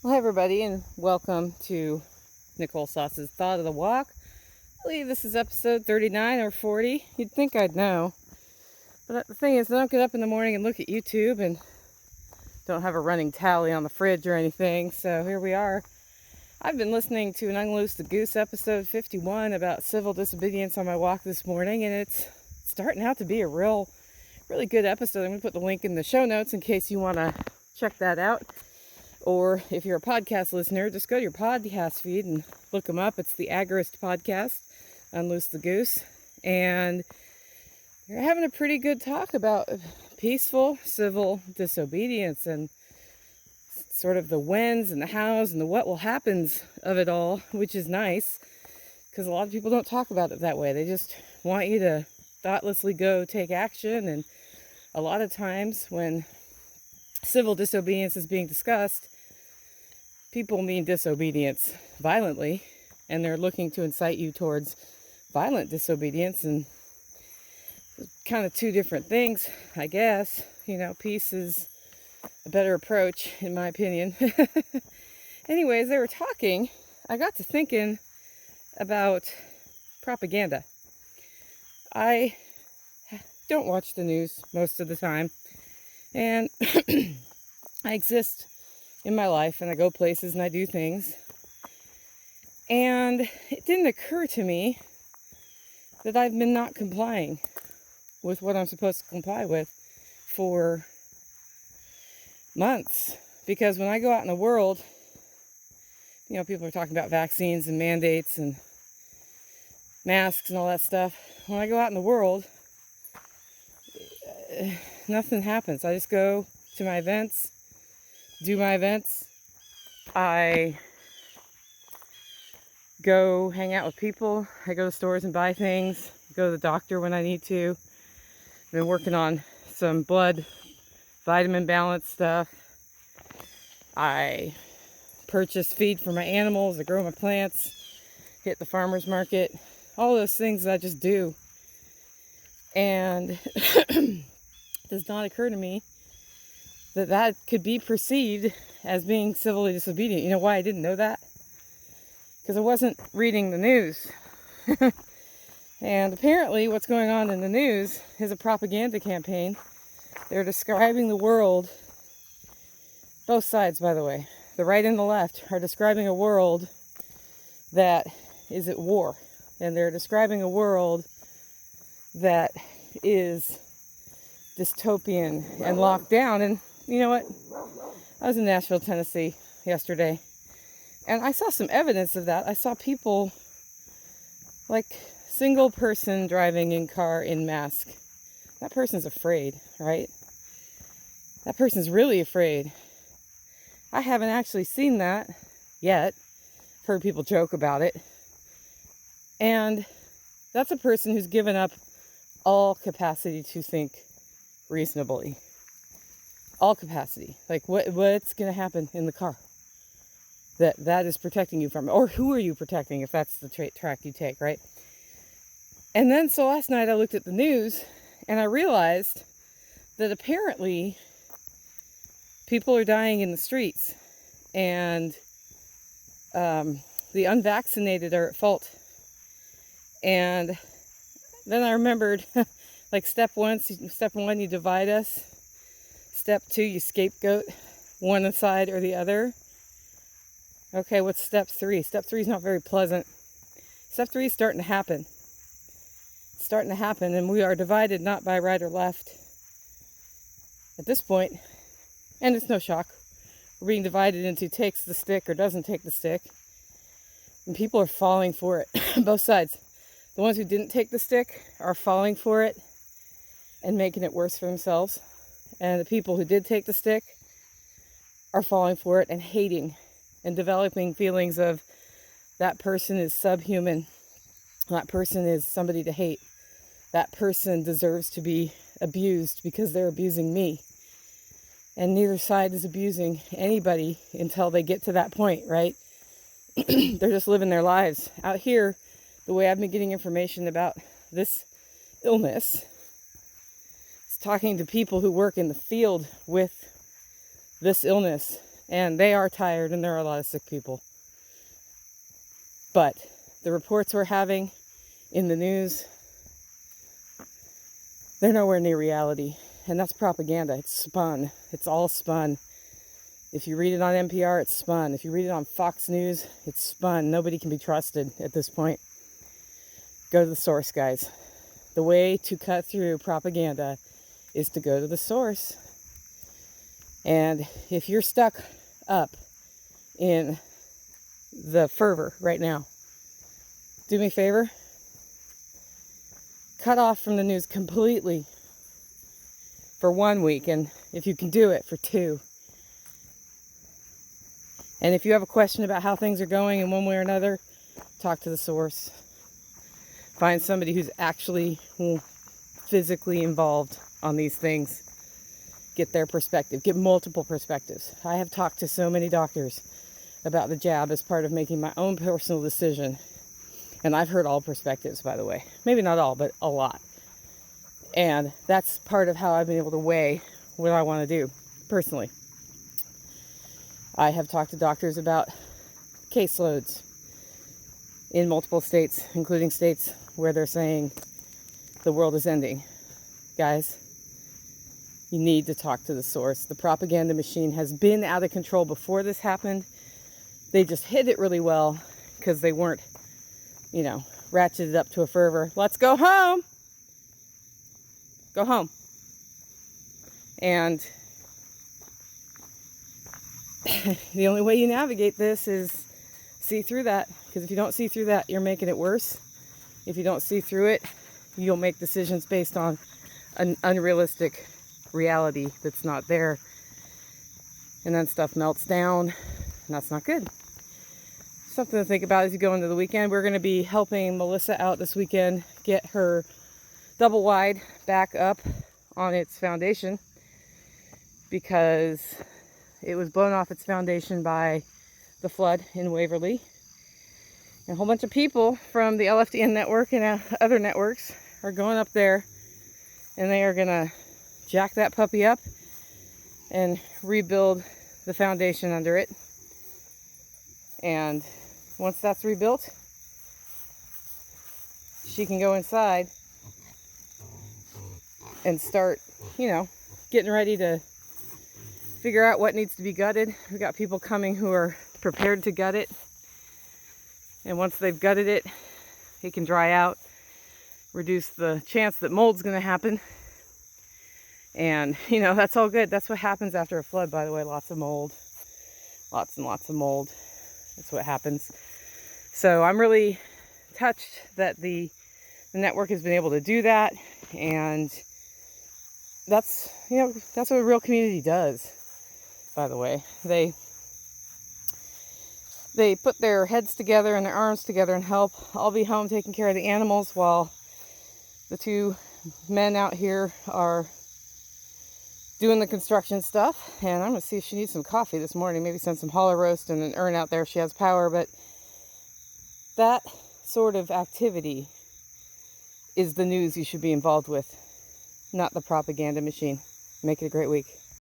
Well, hi everybody, and welcome to Nicole Sauce's Thought of the Walk. I believe this is episode 39 or 40. You'd think I'd know. But the thing is, I don't get up in the morning and look at YouTube and don't have a running tally on the fridge or anything. So here we are. I've been listening to an Unloose the Goose episode 51 about civil disobedience on my walk this morning, and it's starting out to be a really good episode. I'm going to put the link in the show notes in case you want to check that out. Or if you're a podcast listener, just go to your podcast feed and look them up. It's the Agorist podcast, Unloose the Goose. And they're having a pretty good talk about peaceful civil disobedience and sort of the whens and the hows and the what will happens of it all, which is nice because a lot of people don't talk about it that way. They just want you to thoughtlessly go take action. And a lot of times when civil disobedience is being discussed, people mean disobedience violently, and they're looking to incite you towards violent disobedience, and kind of two different things, I guess. Peace is a better approach, in my opinion. Anyways, they were talking. I got to thinking about propaganda. I don't watch the news most of the time, and I exist in my life and I go places and I do things. And it didn't occur to me that I've been not complying with what I'm supposed to comply with for months. Because when I go out in the world, people are talking about vaccines and mandates and masks and all that stuff. When I go out in the world, nothing happens. I just go to my events, do my events. I go hang out with people. I go to stores and buy things. Go to the doctor when I need to. I've been working on some blood vitamin balance stuff. I purchase feed for my animals. I grow my plants. Hit the farmer's market. All those things that I just do. And it does not occur to me that could be perceived as being civilly disobedient. You know why I didn't know that? Because I wasn't reading the news. And apparently what's going on in the news is a propaganda campaign. They're describing the world, both sides by the way, the right and the left, are describing a world that is at war. And they're describing a world that is dystopian and locked down. And you know what? I was in Nashville, Tennessee yesterday, and I saw some evidence of that. I saw people, like single person driving in car in mask. That person's afraid, right? That person's really afraid. I haven't actually seen that yet. I've heard people joke about it. And that's a person who's given up all capacity to think reasonably. All capacity. Like what's going to happen in the car that is protecting you from it? Or who are you protecting if that's the track you take, right? And then so last night I looked at the news and I realized that apparently people are dying in the streets, and the unvaccinated are at fault. And then I remembered like step one, you divide us. Step two, you scapegoat one side or the other. Okay, what's step three? Step three is not very pleasant. Step three is starting to happen. It's starting to happen, and we are divided not by right or left at this point. And it's no shock. We're being divided into takes the stick or doesn't take the stick. And people are falling for it. Both sides. The ones who didn't take the stick are falling for it and making it worse for themselves. And the people who did take the stick are falling for it and hating and developing feelings of that person is subhuman. That person is somebody to hate. That person deserves to be abused because they're abusing me. And neither side is abusing anybody until they get to that point, right? They're just living their lives. Out here, the way I've been getting information about this illness is talking to people who work in the field with this illness And they are tired, and there are a lot of sick people. But the reports we're having in the news, they're nowhere near reality. And that's propaganda. It's spun. It's all spun. If you read it on NPR, it's spun. If you read it on Fox News, it's spun. Nobody can be trusted at this point. Go to the source, guys. The way to cut through propaganda is to go to the source. And if you're stuck up in the fervor right now, do me a favor. Cut off from the news completely for 1 week, and if you can do it, for 2. And if you have a question about how things are going in one way or another, talk to the source. Find somebody who's actually physically involved on these things. Get their perspective. Get multiple perspectives. I have talked to so many doctors about the jab as part of making my own personal decision. And I've heard all perspectives, by the way. Maybe not all, but a lot. And that's part of how I've been able to weigh what I want to do personally. I have talked to doctors about caseloads in multiple states, including states where they're saying the world is ending. Guys, you need to talk to the source. The propaganda machine has been out of control before this happened. They just hid it really well because they weren't, ratcheted up to a fervor. Let's go home. Go home. And the only way you navigate this is see through that. Because if you don't see through that, you're making it worse. If you don't see through it, you'll make decisions based on an unrealistic reality that's not there. And then stuff melts down, and that's not good. Something to think about as you go into the weekend. We're going to be helping Melissa out this weekend get her double wide back up on its foundation because it was blown off its foundation by the flood in Waverly. And a whole bunch of people from the LFDN network and other networks are going up there, and they are going to jack that puppy up and rebuild the foundation under it. And once that's rebuilt, she can go inside and start, getting ready to figure out what needs to be gutted. We've got people coming who are prepared to gut it. And once they've gutted it, it can dry out, reduce the chance that mold's going to happen. And, that's all good. That's what happens after a flood, by the way. Lots of mold. Lots and lots of mold. That's what happens. So I'm really touched that the network has been able to do that. And that's what a real community does, by the way. They put their heads together and their arms together and help. I'll be home taking care of the animals while the 2 men out here are doing the construction stuff. And I'm going to see if she needs some coffee this morning. Maybe send some hollow roast and an urn out there if she has power. But that sort of activity is the news you should be involved with, not the propaganda machine. Make it a great week.